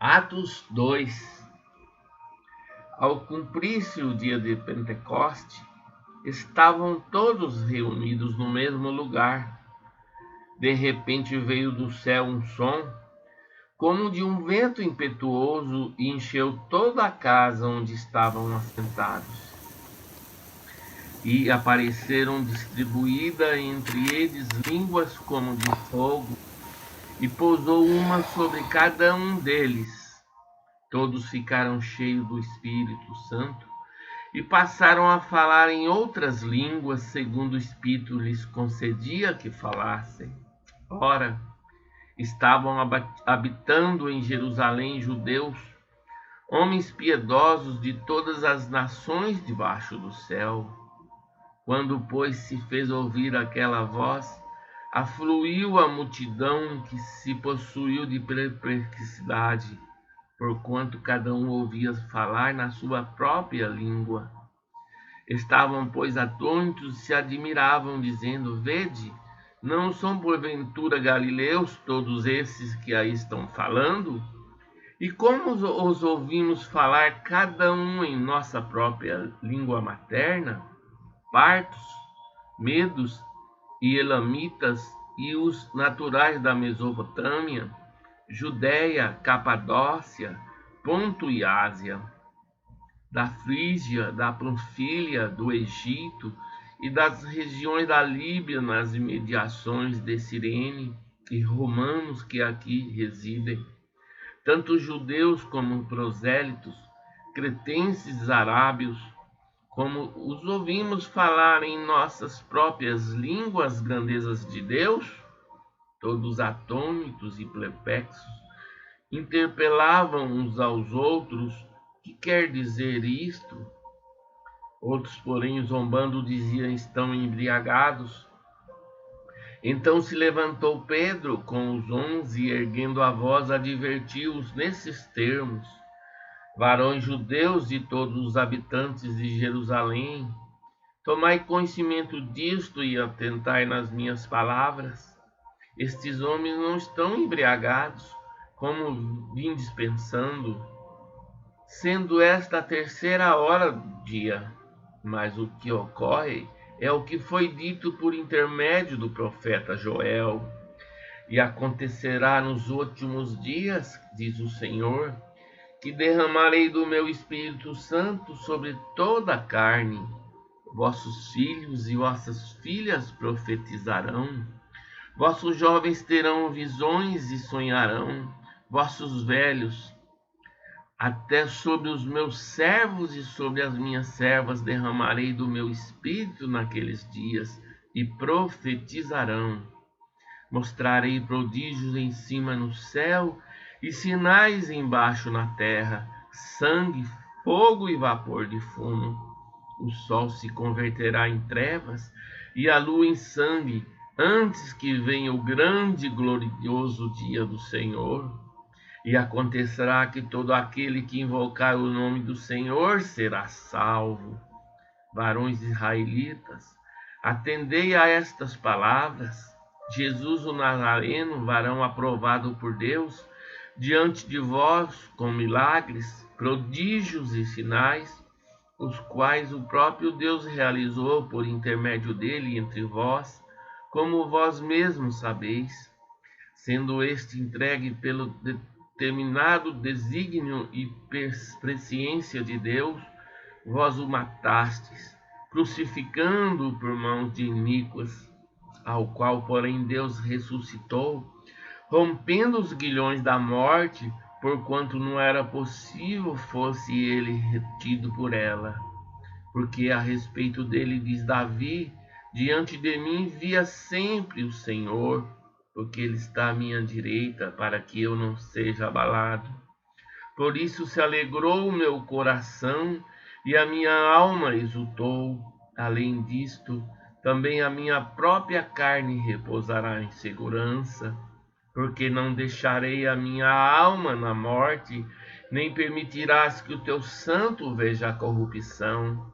Atos 2. Ao cumprir-se o dia de Pentecoste, estavam todos reunidos no mesmo lugar. De repente veio do céu um som, como de um vento impetuoso, e encheu toda a casa onde estavam assentados. E apareceram distribuídas entre eles línguas como de fogo, e pousou uma sobre cada um deles. Todos ficaram cheios do Espírito Santo e passaram a falar em outras línguas, segundo o Espírito lhes concedia que falassem. Ora, estavam habitando em Jerusalém judeus, homens piedosos de todas as nações debaixo do céu. Quando, pois, se fez ouvir aquela voz, afluiu a multidão, que se possuiu de perplexidade, porquanto cada um ouvia falar na sua própria língua. Estavam, pois, atônitos e se admiravam, dizendo: Vede, não são porventura galileus todos esses que aí estão falando? E como os ouvimos falar cada um em nossa própria língua materna? Partos, medos e elamitas, e os naturais da Mesopotâmia, Judéia, Capadócia, Ponto e Ásia, da Frígia, da Panfilha, do Egito e das regiões da Líbia, nas imediações de Cirene, e romanos que aqui residem, tanto judeus como prosélitos, cretenses, arábios, como os ouvimos falar em nossas próprias línguas grandezas de Deus. Todos atônitos e perplexos interpelavam uns aos outros: que quer dizer isto? Outros, porém, zombando, diziam: estão embriagados. Então se levantou Pedro com os 11 e, erguendo a voz, advertiu-os nesses termos: varões judeus e todos os habitantes de Jerusalém, tomai conhecimento disto e atentai nas minhas palavras. Estes homens não estão embriagados, como vindes pensando, sendo esta a terceira hora do dia. Mas o que ocorre é o que foi dito por intermédio do profeta Joel. E acontecerá nos últimos dias, diz o Senhor, que derramarei do meu Espírito Santo sobre toda a carne. Vossos filhos e vossas filhas profetizarão. Vossos jovens terão visões e sonharão. Vossos velhos, até sobre os meus servos e sobre as minhas servas, derramarei do meu espírito naqueles dias, e profetizarão. Mostrarei prodígios em cima no céu e sinais embaixo na terra: sangue, fogo e vapor de fumo. O sol se converterá em trevas e a lua em sangue, antes que venha o grande e glorioso dia do Senhor. E acontecerá que todo aquele que invocar o nome do Senhor será salvo. Varões israelitas, atendei a estas palavras. Jesus o Nazareno, varão aprovado por Deus, diante de vós com milagres, prodígios e sinais, os quais o próprio Deus realizou por intermédio dele entre vós, como vós mesmos sabeis, sendo este entregue pelo determinado desígnio e presciência de Deus, vós o matastes, crucificando-o por mãos de iníquas, ao qual, porém, Deus ressuscitou, rompendo os grilhões da morte, porquanto não era possível fosse ele retido por ela. Porque a respeito dele diz Davi: diante de mim via sempre o Senhor, porque ele está à minha direita, para que eu não seja abalado. Por isso se alegrou o meu coração, e a minha alma exultou. Além disto, também a minha própria carne repousará em segurança, porque não deixarei a minha alma na morte, nem permitirás que o teu santo veja a corrupção.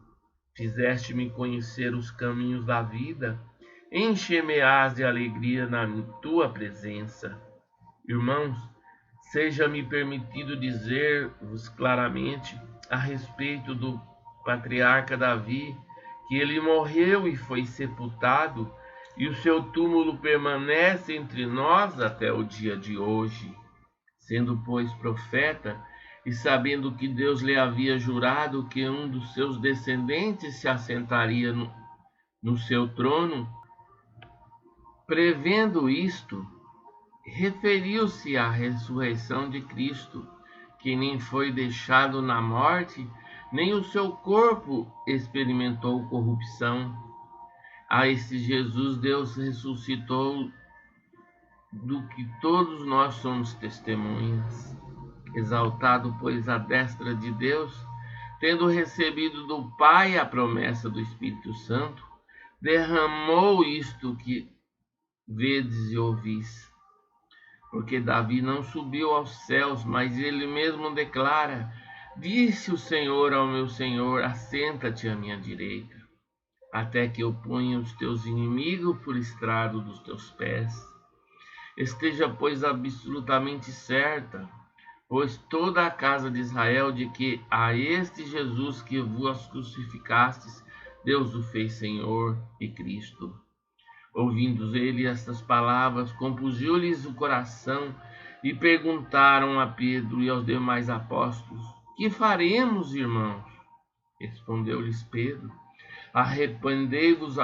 Fizeste-me conhecer os caminhos da vida, enche-me-ás de alegria na tua presença. Irmãos, seja-me permitido dizer-vos claramente a respeito do patriarca Davi, que ele morreu e foi sepultado, e o seu túmulo permanece entre nós até o dia de hoje. Sendo, pois, profeta, e sabendo que Deus lhe havia jurado que um dos seus descendentes se assentaria no seu trono, prevendo isto, referiu-se à ressurreição de Cristo, que nem foi deixado na morte, nem o seu corpo experimentou corrupção. A esse Jesus Deus ressuscitou, do que todos nós somos testemunhas. Exaltado, pois, à destra de Deus, tendo recebido do Pai a promessa do Espírito Santo, derramou isto que vedes e ouvis. Porque Davi não subiu aos céus, mas ele mesmo declara: disse o Senhor ao meu Senhor, assenta-te à minha direita, até que eu ponha os teus inimigos por estrado dos teus pés. Esteja, pois, absolutamente certa, pois toda a casa de Israel, de que a este Jesus que vos crucificastes, Deus o fez Senhor e Cristo. Ouvindo ele estas palavras, compungiu-lhes o coração, e perguntaram a Pedro e aos demais apóstolos: que faremos, irmãos? Respondeu-lhes Pedro: arrependei-vos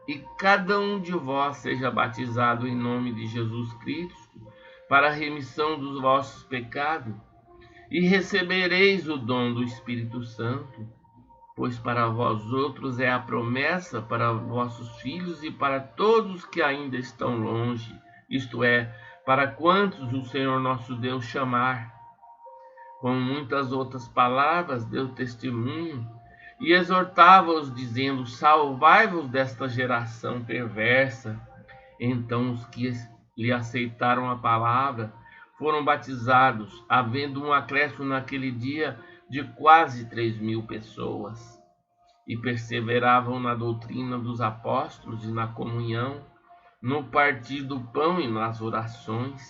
e cada um de vós seja batizado em nome de Jesus Cristo, para a remissão dos vossos pecados, e recebereis o dom do Espírito Santo, pois para vós outros é a promessa, para vossos filhos e para todos que ainda estão longe, isto é, para quantos o Senhor nosso Deus chamar. Com muitas outras palavras deu testemunho e exortava-os, dizendo: salvai-vos desta geração perversa. Então os que lhe aceitaram a palavra foram batizados, havendo um acréscimo naquele dia de quase 3.000 pessoas. E perseveravam na doutrina dos apóstolos e na comunhão, no partir do pão e nas orações.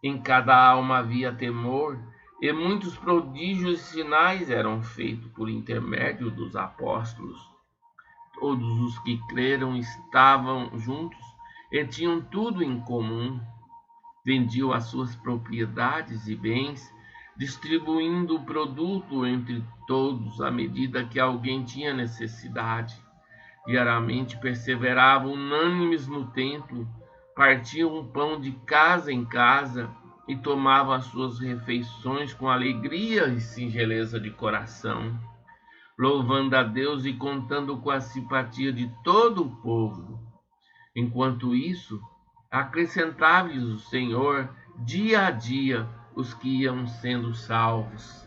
Em cada alma havia temor, e muitos prodígios e sinais eram feitos por intermédio dos apóstolos. Todos os que creram estavam juntos e tinham tudo em comum. Vendiam as suas propriedades e bens, distribuindo o produto entre todos à medida que alguém tinha necessidade. Diariamente perseveravam unânimes no templo, partiam o pão de casa em casa e tomavam as suas refeições com alegria e singeleza de coração, louvando a Deus e contando com a simpatia de todo o povo. Enquanto isso, acrescentava-lhes o Senhor dia a dia os que iam sendo salvos.